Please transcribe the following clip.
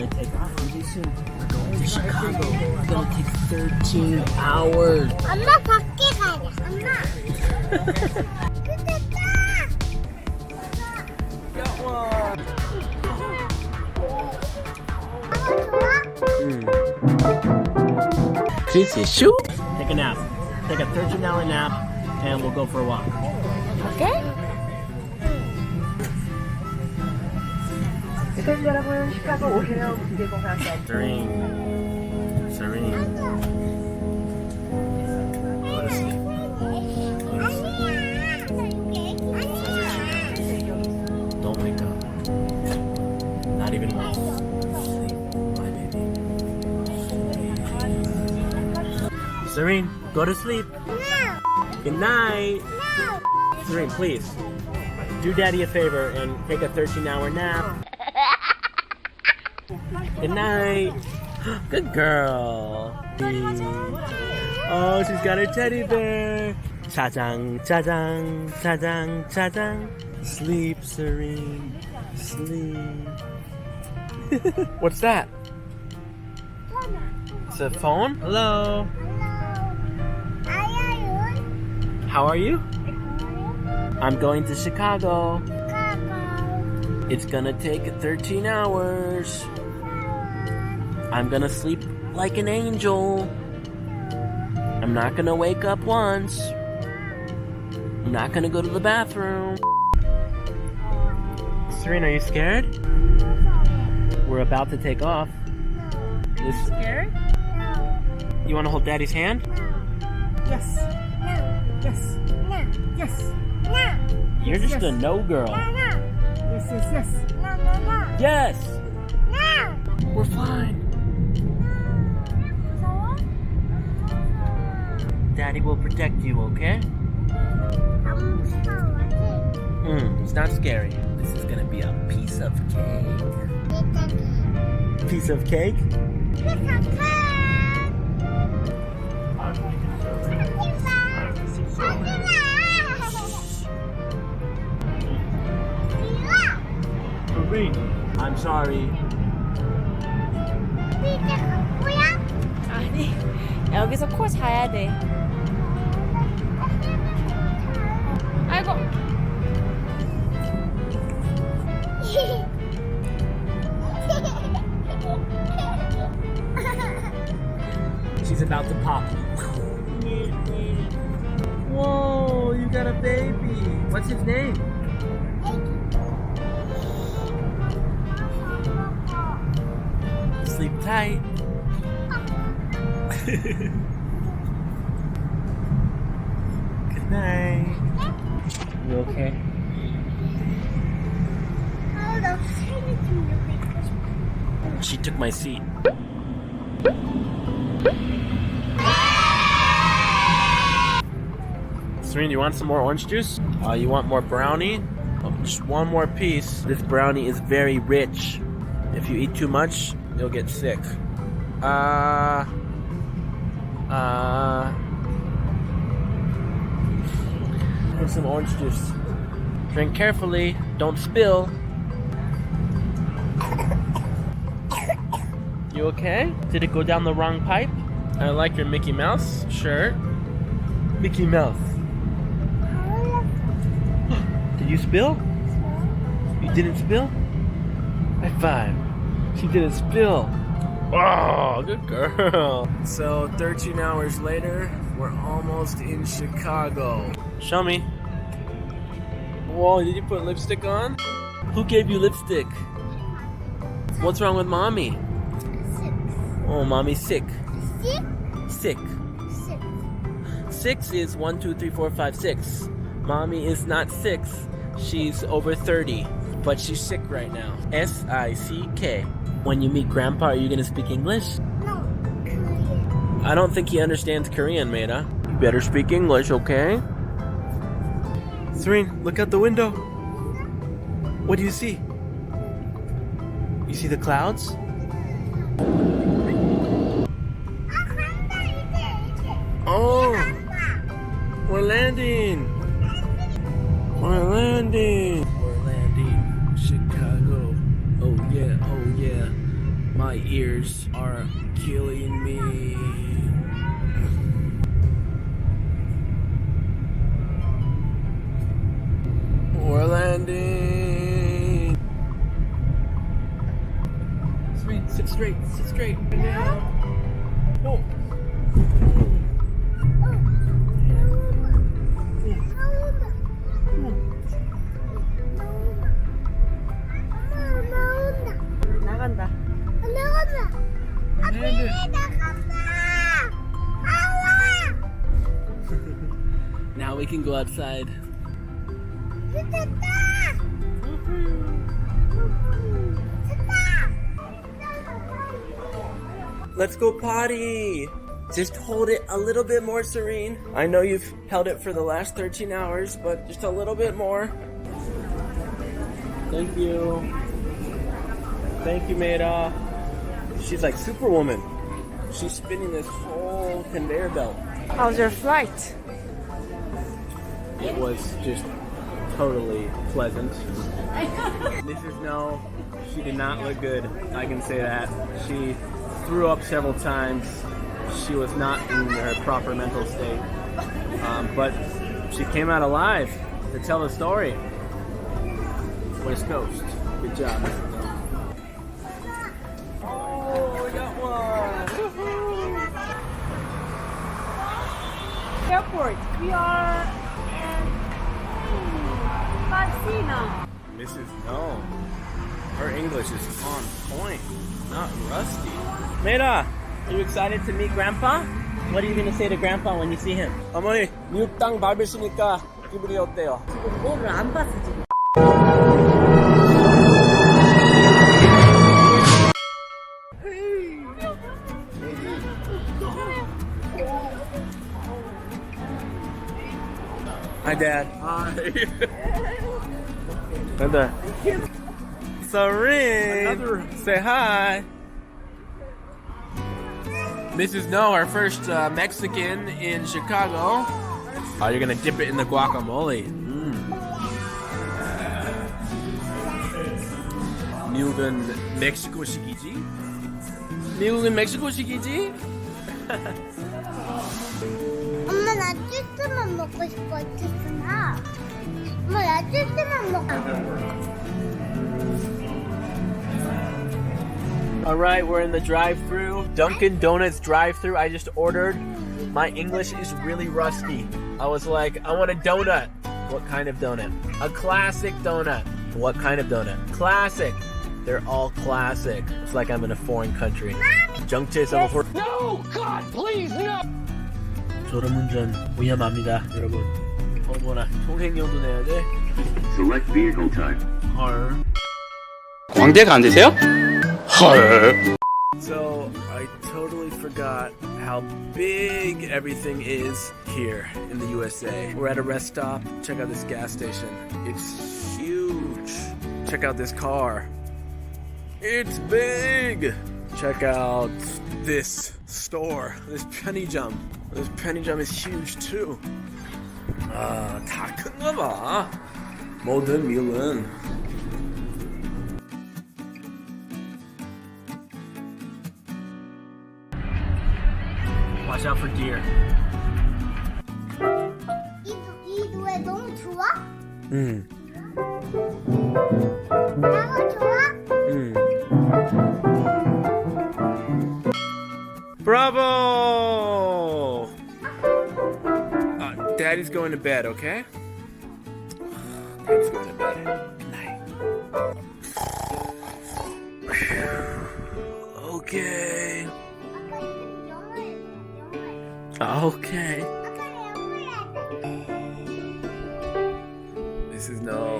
gonna take off really soon. We're going to Chicago. It's gonna take 13 hours. 엄마 밖에 가자. 엄마. 끝났다. 크리스의 슈? Take a nap. Take a 13-hour nap and we'll go for a walk. Okay? 시청자 여러분, 시카고 오세요. 기대공항 Serene. Serene. Go to sleep. Go to sleep. Don't wake up. Not even once. Sleep, my baby. Serene, go to sleep. Good night. Serene, please. Do Daddy a favor and take a 13-hour nap. Good night. Good girl. Oh, she's got her teddy bear. Cha-jang, cha-jang, cha-jang, cha-jang. Sleep, Serene. Sleep. What's that? It's a phone? Hello. How are you? I'm going to Chicago. It's gonna take 13 hours. I'm gonna sleep like an angel. I'm not gonna wake up once. I'm not gonna go to the bathroom. Serena, are you scared? We're about to take off. You scared? You wanna hold Daddy's hand? Yes. Yes. Yes. You're just a no girl. Yes, yes, yes. Yes! We're fine. Daddy will protect you, okay? It's not scary. This is gonna be a piece of cake. Piece of cake? I'm sorry. 아니, 여기서 코 자야 돼. 아이고. She's about to pop. Whoa, you got a baby. What's his name? Sleep tight. Good night. You okay? She took my seat. Serena, you want some more orange juice? You want more brownie? Oh, just one more piece. This brownie is very rich. If you eat too much, you'll get sick. Here's some orange juice. Drink carefully, don't spill. You okay? Did it go down the wrong pipe? I like your Mickey Mouse shirt. Mickey Mouse. Did you spill? You didn't spill? High five. She didn't spill. Oh, good girl. So 13 hours later, we're almost in Chicago. Show me. Whoa, did you put lipstick on? Who gave you lipstick? What's wrong with mommy? Oh, mommy's sick. Sick. 6 is 1, 2, 3, 4, 5, 6. Mommy is not 6. She's over 30. But she's sick right now. S-I-C-K. When you meet Grandpa, are you gonna speak English? No, Korean. I don't think he understands Korean, Maida. You better speak English, okay? Serene, look out the window. What do you see? You see the clouds? Oh! We're landing! We're landing! We're landing. Chicago. Oh yeah, oh yeah. My ears are killing me. We're landing. Serene, sit straight, sit straight. Oh. 나간다. Now we can go outside. Let's go potty. Just hold it a little bit more, Serene. I know you've held it for the last 13 hours, but just a little bit more. Thank you. Thank you, Maida. She's like Superwoman. She's spinning this whole conveyor belt. How's your flight? It was just totally pleasant. Mrs. No, she did not look good. I can say that. She threw up several times. She was not in her proper mental state. But she came out alive to tell the story. West Coast. Good job, Mrs. No. Oh, we got one. Airport. We are in Barcelona. Mrs. No. Her English is on point, not rusty. Maida, are you excited to meet Grandpa? What are you gonna say to Grandpa when you see him? 어머니, 미국 땅 밟으시니까 기분이 어때요? 뭐를 안 봤어 지금. Hi, Dad. Hi. Another. Serene. Say hi. Mrs. No, our first Mexican in Chicago. Oh, you're gonna dip it in the guacamole. 미국은 멕시코식이지? 미국은 멕시코식이지? 엄마 나 주스만 먹고 싶어. 주스나. 엄마 나 주스만 먹고. All right, we're in the drive-thru. Dunkin' Donuts drive-thru. I just ordered. My English is really rusty. I was like, I want a donut. What kind of donut? A classic donut. What kind of donut? Classic. They're all classic. It's like I'm in a foreign country. 정체에서 No! God, please, no! 졸음운전 위험합니다, 여러분. 어머나, 통행료도 내야 돼? Select vehicle type. 헐. 광대가 안 되세요? 헐. So, I totally forgot how big everything is here in the USA. We're at a rest stop. Check out this gas station. It's huge. Check out this car. It's big. Check out this store. This 편의점. This 편의점 is huge too. 다 큰가 봐. 모든 밀은. Watch out for deer. 이 노래 너무 좋아? 응. 나가 좋아? 응. Bravo! Daddy's going to bed, okay? Daddy's going to bed. Good night. Okay. Okay. This is no.